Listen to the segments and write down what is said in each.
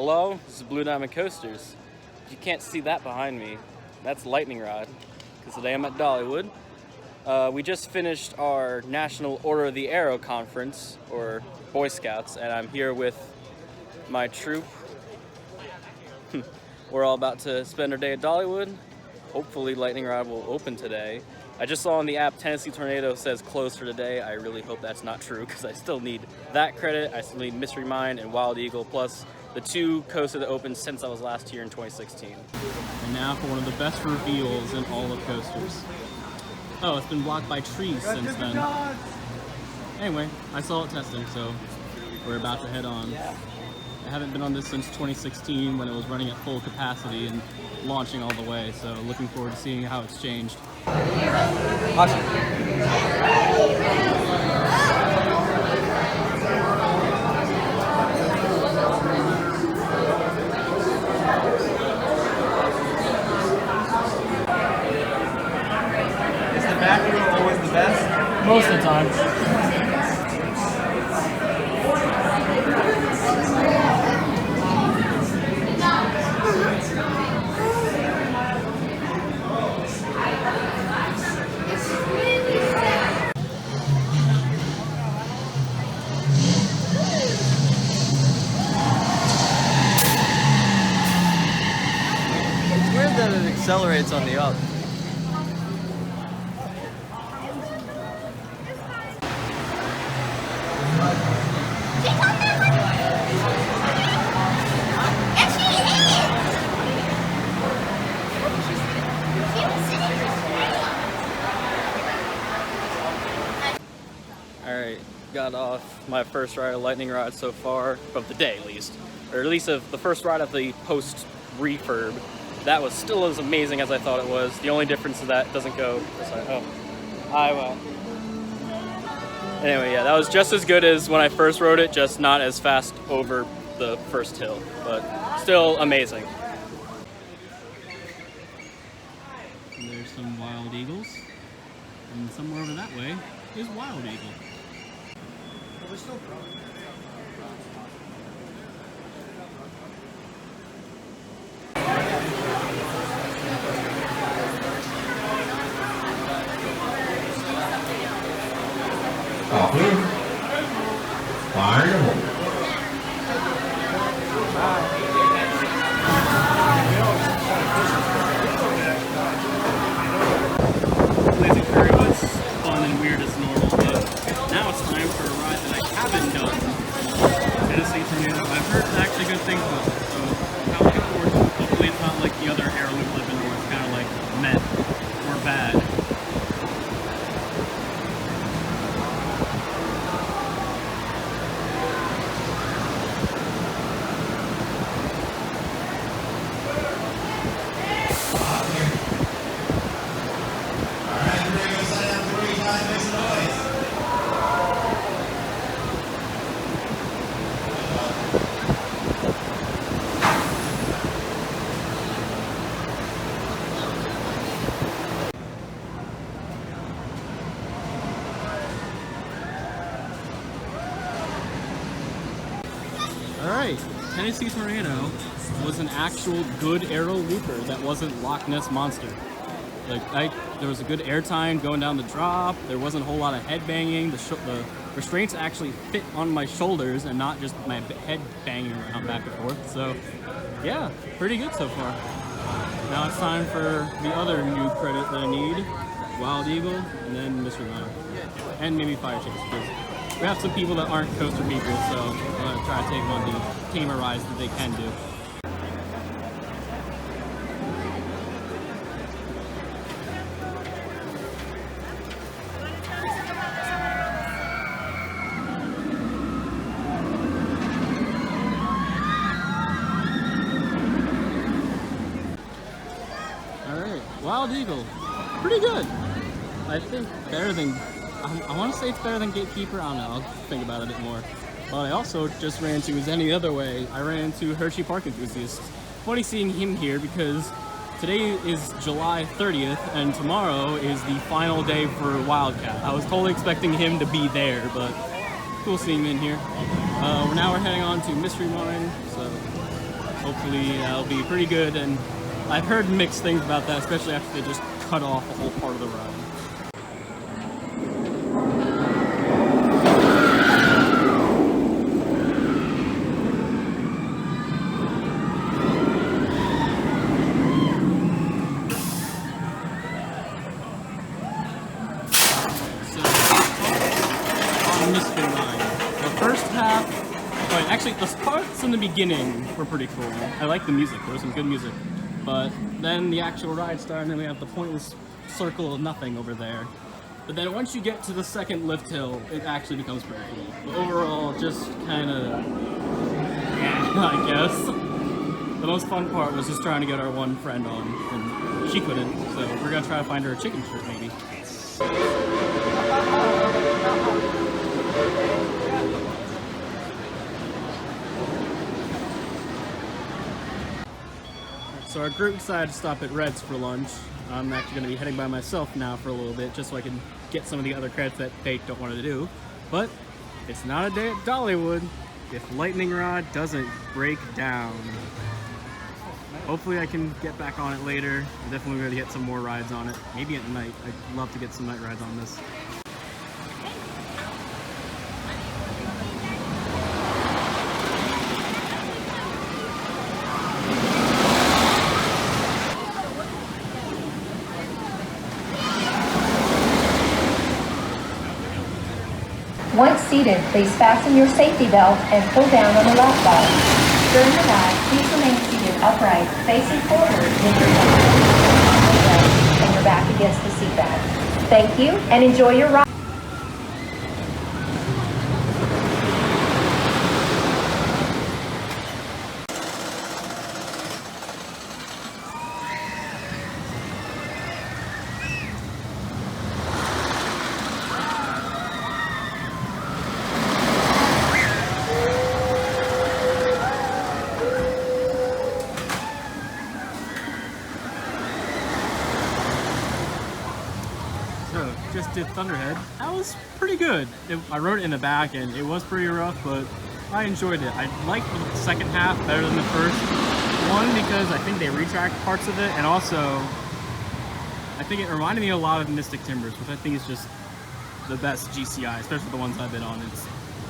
Hello, this is Blue Diamond Coasters. If you can't see that behind me, that's Lightning Rod, because today I'm at Dollywood. We just finished our National Order of the Arrow Conference, or Boy Scouts, and I'm here with my troop. We're all about to spend our day at Dollywood. Hopefully Lightning Rod will open today. I just saw on the app Tennessee Tornado says closed for today. I really hope that's not true because I still need that credit. I still need Mystery Mine and Wild Eagle, plus the two coasters that opened since I was last here in 2016. And now for one of the best reveals in all of coasters. Oh, it's been blocked by trees since then. Anyway, I saw it testing, so we're about to head on. I haven't been on this since 2016 when it was running at full capacity and launching all the way, so looking forward to seeing how it's changed. Awesome. Is the back row always the best? Most of the time. That it accelerates on the up. Alright, got off my first ride of Lightning Rod so far, of the day at least. Or at least of the first ride of the post-refurb. That was still as amazing as I thought it was. The only difference is that it doesn't go this way. Oh, well. Anyway, yeah, that was just as good as when I first rode it, just not as fast over the first hill, but still amazing. And there's some Wild Eagles, and somewhere over that way is Wild Eagle. We're still growing. Blazing Fury was fun and weird as normal, but now it's time for a ride that I haven't done. Tennessee Tornado. I've heard actually good things about it, so I'm looking forward to it. Hopefully it's not like the other air loop I've been where it's kind of like meh or bad. Alright, Tennessee Tornado was an actual good aero looper that wasn't Loch Ness Monster. Like, there was a good airtime going down the drop, there wasn't a whole lot of head banging, the restraints actually fit on my shoulders and not just my head banging around back and forth, so yeah, pretty good so far. Now it's time for the other new credit that I need, Wild Eagle, and then Mystery Mine. And maybe Fire Chase, because we have some people that aren't coaster people, so I'm going to try to take them on the tamer rides that they can do. Alright, Wild Eagle. Pretty good. I think better than... I want to say it's better than Gatekeeper. I don't know. I'll think about it a bit more. But I also just ran into, as any other way, I ran into Hershey Park Enthusiast. Funny seeing him here because today is July 30th and tomorrow is the final day for Wildcat. I was totally expecting him to be there, but cool seeing him in here. Now we're heading on to Mystery Mine, so hopefully that'll be pretty good, and I've heard mixed things about that, especially after they just cut off a whole part of the ride. Actually, the parts in the beginning were pretty cool. I like the music. There was some good music. But then the actual ride started, and then we have the pointless circle of nothing over there. But then once you get to the second lift hill, it actually becomes pretty cool. But overall, just kind of, yeah, I guess. The most fun part was just trying to get our one friend on, and she couldn't. So we're gonna try to find her a chicken shirt, maybe. So our group decided to stop at Red's for lunch. I'm actually going to be heading by myself now for a little bit, just so I can get some of the other credits that they don't want to do. But it's not a day at Dollywood if Lightning Rod doesn't break down. Hopefully I can get back on it later. I'm definitely going to get some more rides on it. Maybe at night. I'd love to get some night rides on this. Once seated, please fasten your safety belt and pull down on the lap bar. During the ride, please remain seated upright, facing forward with your legs and your back against the seat back. Thank you, and enjoy your ride. Just did Thunderhead. That was pretty good. I rode it in the back and it was pretty rough, but I enjoyed it. I liked the second half better than the first one because I think they retracked parts of it, and also I think it reminded me a lot of Mystic Timbers, which I think is just the best GCI, especially the ones I've been on. It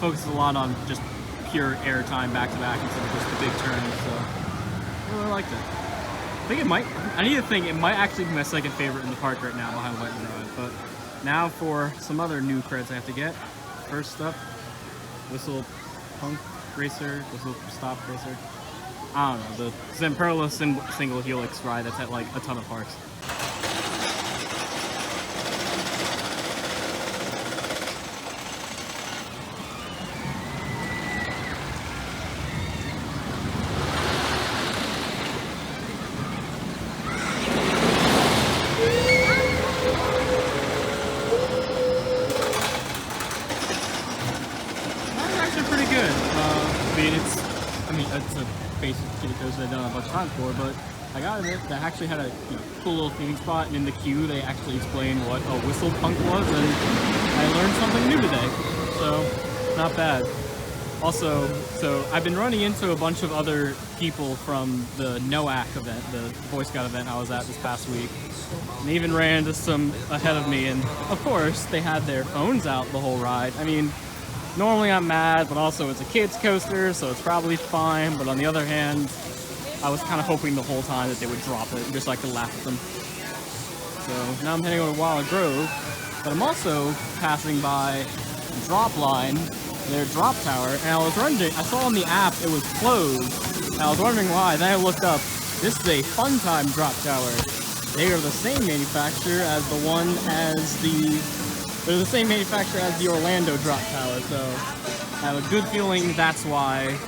focuses a lot on just pure air time back to back instead of just the big turns, so I really liked it. I think it might, I need to think, it might actually be my second favorite in the park right now behind Lightning Rod, but now for some other new creds I have to get. First up, Whistle Punk Racer, Whistle Stop Racer. I don't know, the Zamperla single helix ride that's at like a ton of parks. It's a basic kitty coaster I've done a bunch of times for, but I got it that actually had a cool little theming spot, and in the queue they actually explained what a whistle punk was, and I learned something new today, so not bad. Also, so I've been running into a bunch of other people from the NOAC event, the Boy Scout event I was at this past week, and they even ran into some ahead of me, and of course they had their phones out the whole ride. I mean, normally I'm mad, but also it's a kid's coaster, so it's probably fine. But on the other hand, I was kind of hoping the whole time that they would drop it, just so I could laugh at them. So now I'm heading over to Wild Grove, but I'm also passing by Dropline, their drop tower, and I was wondering, I saw on the app it was closed, and I was wondering why. Then I looked up, this is a Fun Time drop tower. They are the same manufacturer as the one as they're the same manufacturer as the Orlando drop tower, so I have a good feeling that's why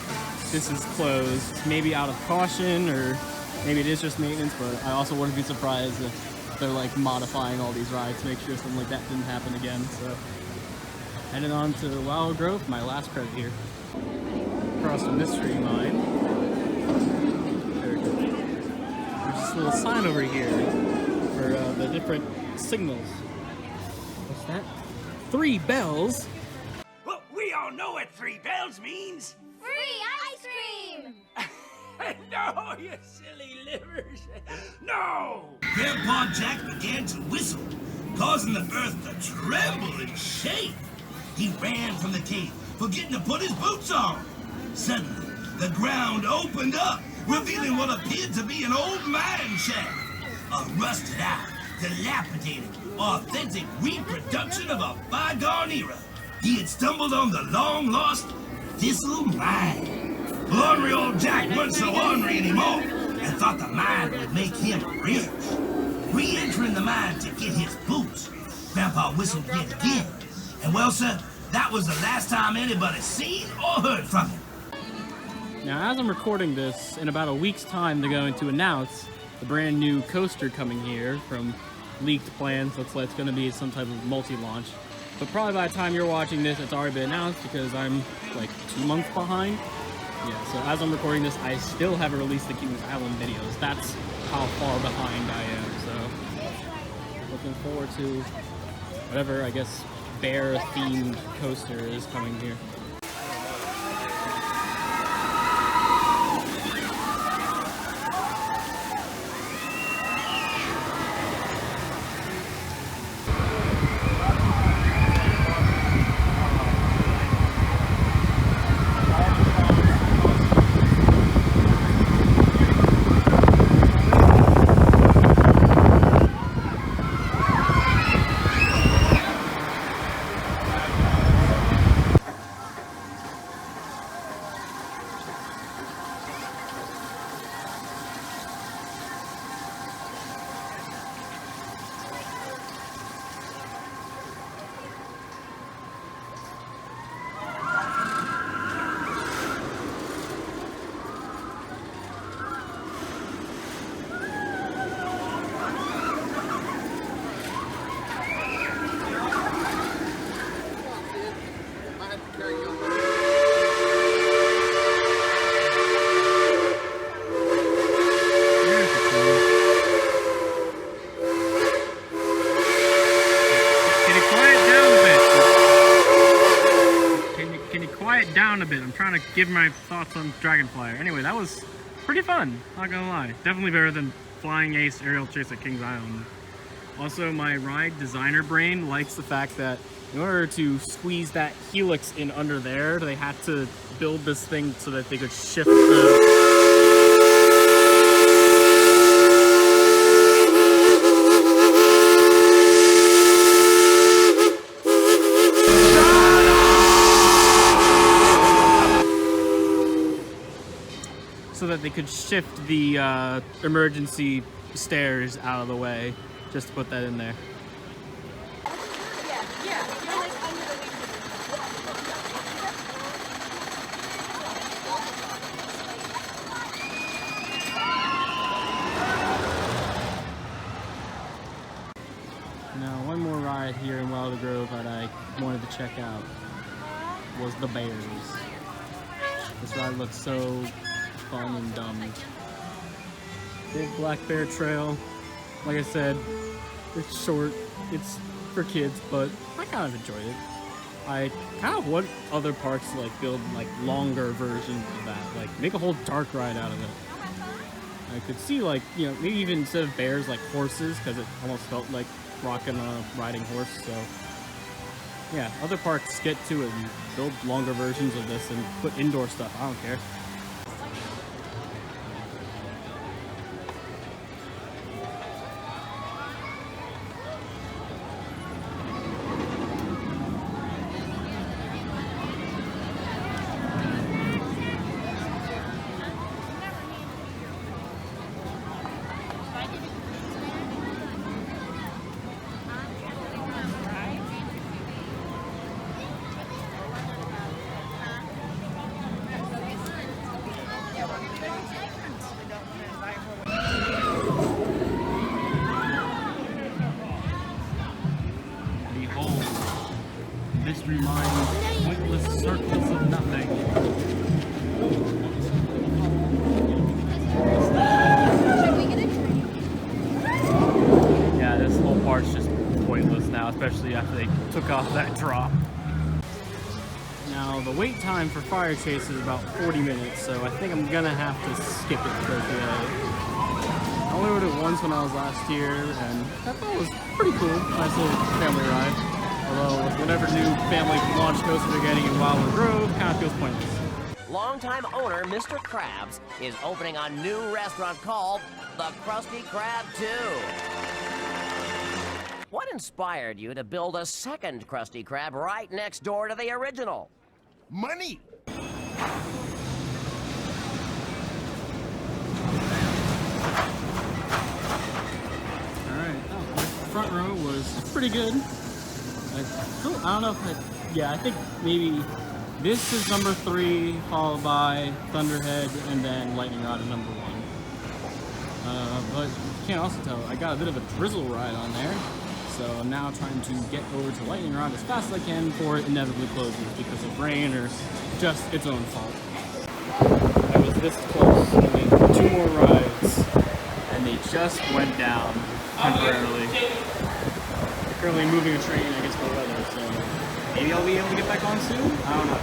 this is closed. Maybe out of caution, or maybe it is just maintenance, but I also wouldn't be surprised if they're like modifying all these rides to make sure something like that didn't happen again. So heading on to Wild Grove, my last credit here. Across the Mystery Mine. There's this little sign over here for the different signals. What's that? 3 bells? Well, we all know what 3 bells means. Free ice cream! No, you silly livers. No! Grandpa Jack began to whistle, causing the earth to tremble and shake. He ran from the cave, forgetting to put his boots on. Suddenly, the ground opened up, revealing what appeared to be an old mine shaft. A rusted out, dilapidated, authentic reproduction of a bygone era. He had stumbled on the long-lost Thistle Mine. Ornery old Jack wasn't so ornery anymore and thought the mine would make him rich. Re-entering the mine to get his boots, Grandpa whistled yet again. And well, sir, that was the last time anybody seen or heard from him. Now, as I'm recording this, in about a week's time, they're going to announce the brand new coaster coming here from leaked plans. Looks like it's going to be some type of multi-launch. But probably by the time you're watching this, it's already been announced because I'm like 2 months behind. Yeah, so as I'm recording this, I still haven't released the Kings Island videos. That's how far behind I am, so looking forward to whatever, I guess, bear-themed coaster is coming here. Down a bit. I'm trying to give my thoughts on Dragonflyer. Anyway, that was pretty fun, not gonna lie. Definitely better than Flying Ace Aerial Chase at Kings Island. Also, my ride designer brain likes the fact that in order to squeeze that helix in under there, they had to build this thing so that they could shift the... so that they could shift the emergency stairs out of the way, just to put that in there. Now, one more ride here in Wilder Grove that I wanted to check out was the Bears. This ride looks so fun and dumb. Big black bear trail. Like I said, it's short, it's for kids, but I kind of enjoyed it. I kind of want other parks to like build like longer versions of that, like make a whole dark ride out of it. I could see like, you know, maybe even instead of bears, like horses, because it almost felt like rocking on a riding horse. So yeah, other parks get to it and build longer versions of this and put indoor stuff. I don't care. Mystery Mine, pointless circles of nothing. Yeah, this whole part's just pointless now, especially after they took off that drop. Now, the wait time time for fire chase is about 40 minutes, so I think I'm gonna have to skip it for today. I only rode it once when I was last year, and I thought it was pretty cool. Nice little family ride. Although with whatever new family launch coaster they're getting in Wildwood Grove, kind of feels pointless. Longtime owner Mr. Krabs is opening a new restaurant called the Krusty Krab 2. What inspired you to build a second Krusty Krab right next door to the original? Money! Alright, front row was pretty good. I don't know if I think maybe this is number 3, followed by Thunderhead, and then Lightning Rod is number 1. But you can't also tell, I got a bit of a drizzle ride on there. So I'm now trying to get over to Lightning Rod as fast as I can before it inevitably closes because of rain or just its own fault. I was this close, only 2 more rides, and they just went down temporarily. They're currently moving a train, I guess, for weather, so maybe I'll be able to get back on soon? I don't know.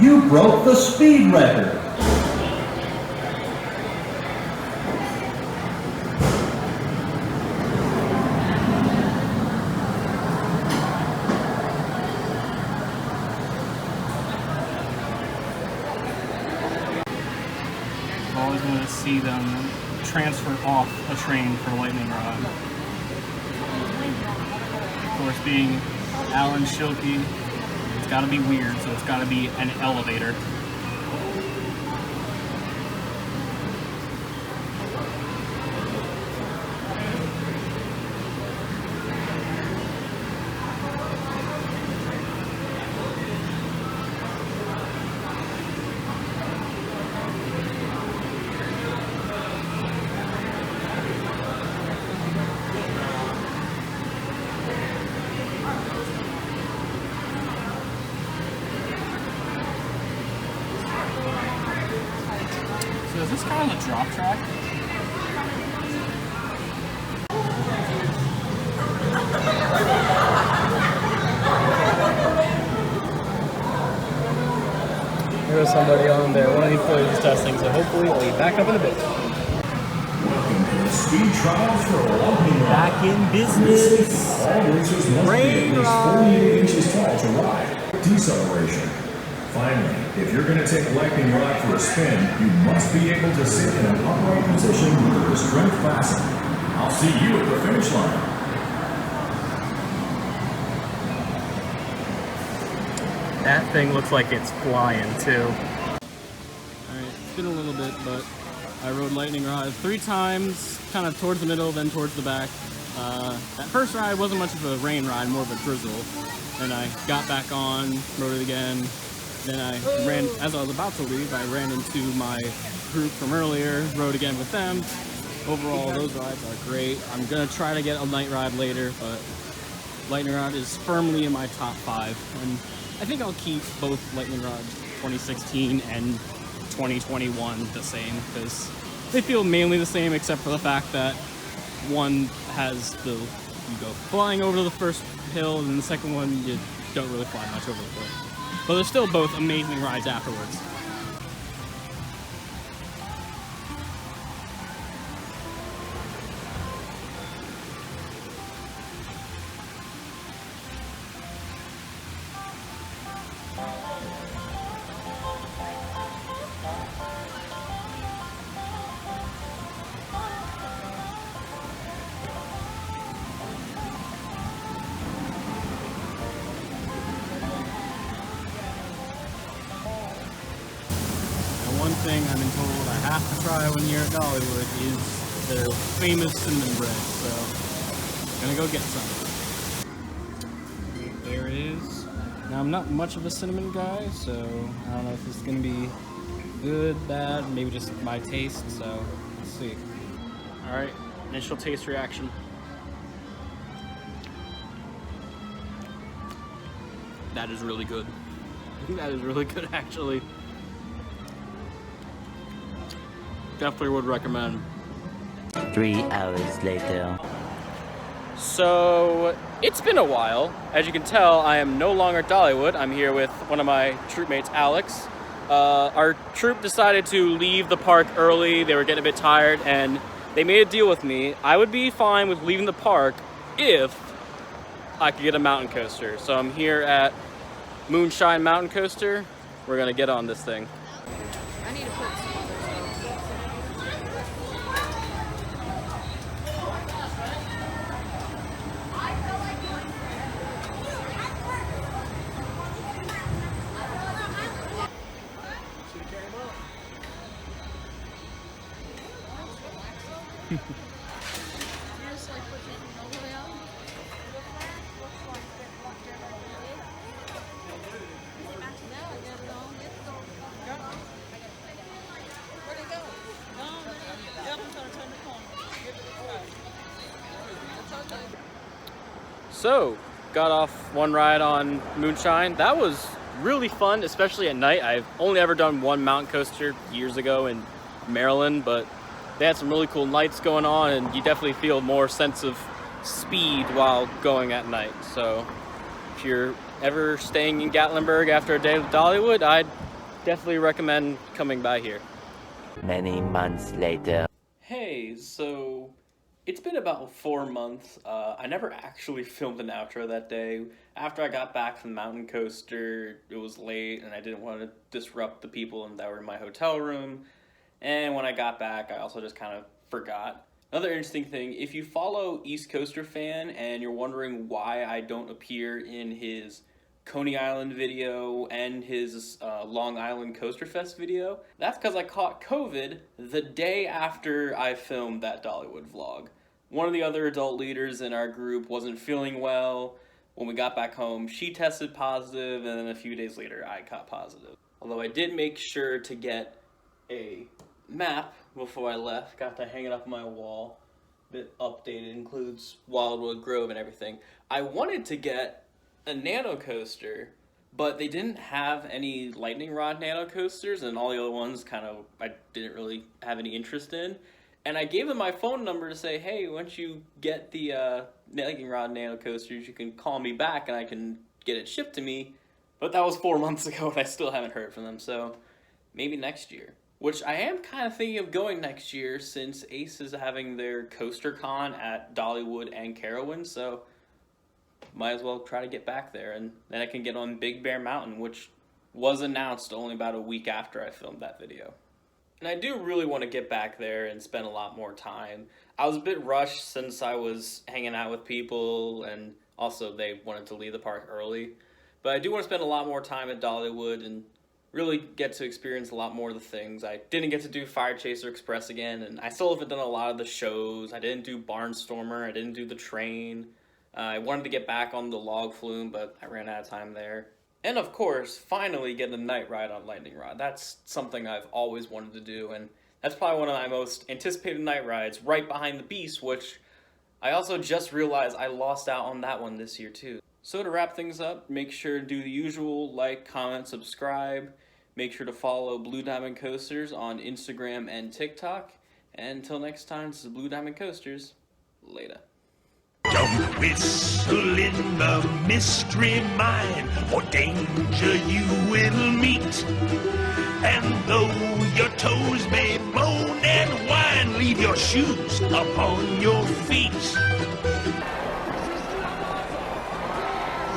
You broke the speed record. I've always wanted to see them transfer off a train for Lightning Rod. Of course, being Alan Schilke, it's gotta be weird, so it's gotta be an elevator. So is this kind of a drop track? There was somebody on there. One of the employees is testing, so hopefully I'll be back up in a bit. Welcome to the speed trials for Lightning Rod. Back in business. All racers must be at least 48 inches tall to ride. Deceleration. Finally, if you're going to take Lightning Rod for a spin, you must be able to sit in an upright position with a restraint fastened. I'll see you at the finish line. That thing looks like it's flying too. Alright, it's been a little bit, but I rode Lightning Rod 3 times, kind of towards the middle, then towards the back. That first ride wasn't much of a rain ride, more of a drizzle. Then I got back on, rode it again. Then I ran, as I was about to leave, I ran into my group from earlier, rode again with them. Overall, those rides are great. I'm gonna try to get a night ride later, but Lightning Rod is firmly in my top 5. And I think I'll keep both Lightning Rod 2016 and 2021 the same, because they feel mainly the same except for the fact that one has the, you go flying over the first hill, and the second one you don't really fly much over the hill. But they're still both amazing rides afterwards. One thing I've been told I have to try when you're at Dollywood is their famous cinnamon bread, so I'm gonna go get some. There it is. Now I'm not much of a cinnamon guy, so I don't know if this is gonna be good, bad, maybe just my taste, so let's see. Alright, initial taste reaction. That is really good. That is really good, actually. Definitely would recommend. 3 hours later. So, it's been a while. As you can tell, I am no longer at Dollywood. I'm here with one of my troop mates, Alex. Our troop decided to leave the park early. They were getting a bit tired, and they made a deal with me. I would be fine with leaving the park if I could get a mountain coaster. So I'm here at Moonshine Mountain Coaster. We're gonna get on this thing. I need to put some other So, got off one ride on Moonshine. That was really fun, especially at night. I've only ever done one mountain coaster years ago in Maryland, but they had some really cool lights going on, and you definitely feel more sense of speed while going at night. So, if you're ever staying in Gatlinburg after a day with Dollywood, I'd definitely recommend coming by here. Many months later. Hey, so it's been about 4 months. I never actually filmed an outro that day. After I got back from the mountain coaster, it was late and I didn't want to disrupt the people that were in my hotel room. And when I got back, I also just kind of forgot. Another interesting thing, if you follow East Coaster Fan and you're wondering why I don't appear in his Coney Island video and his Long Island Coaster Fest video, that's because I caught COVID the day after I filmed that Dollywood vlog. One of the other adult leaders in our group wasn't feeling well. When we got back home, she tested positive, and then a few days later, I got positive. Although I did make sure to get a map before I left, got to hang it up on my wall. Bit updated, includes Wildwood Grove and everything. I wanted to get a nano coaster, but they didn't have any lightning rod nano coasters, and all the other ones kind of I didn't really have any interest in. And I gave them my phone number to say, hey, once you get the lightning rod nano coasters, you can call me back and I can get it shipped to me. But that was 4 months ago and I still haven't heard from them, so maybe next year. Which I am kind of thinking of going next year since Ace is having their Coaster Con at Dollywood and Carowinds, so might as well try to get back there, and then I can get on Big Bear Mountain, which was announced only about a week after I filmed that video. And I do really want to get back there and spend a lot more time. I was a bit rushed since I was hanging out with people, and also they wanted to leave the park early. But I do want to spend a lot more time at Dollywood and really get to experience a lot more of the things. I didn't get to do Fire Chaser Express again, and I still haven't done a lot of the shows. I didn't do Barnstormer, I didn't do the train. I wanted to get back on the log flume, but I ran out of time there. And of course, finally get a night ride on Lightning Rod. That's something I've always wanted to do, and that's probably one of my most anticipated night rides, right behind the Beast, which I also just realized I lost out on that one this year too. So to wrap things up, make sure to do the usual, like, comment, subscribe. Make sure to follow Blue Diamond Coasters on Instagram and TikTok. And until next time, this is Blue Diamond Coasters. Later. Don't whistle in the mystery mine, for danger you will meet. And though your toes may moan and whine, leave your shoes upon your feet.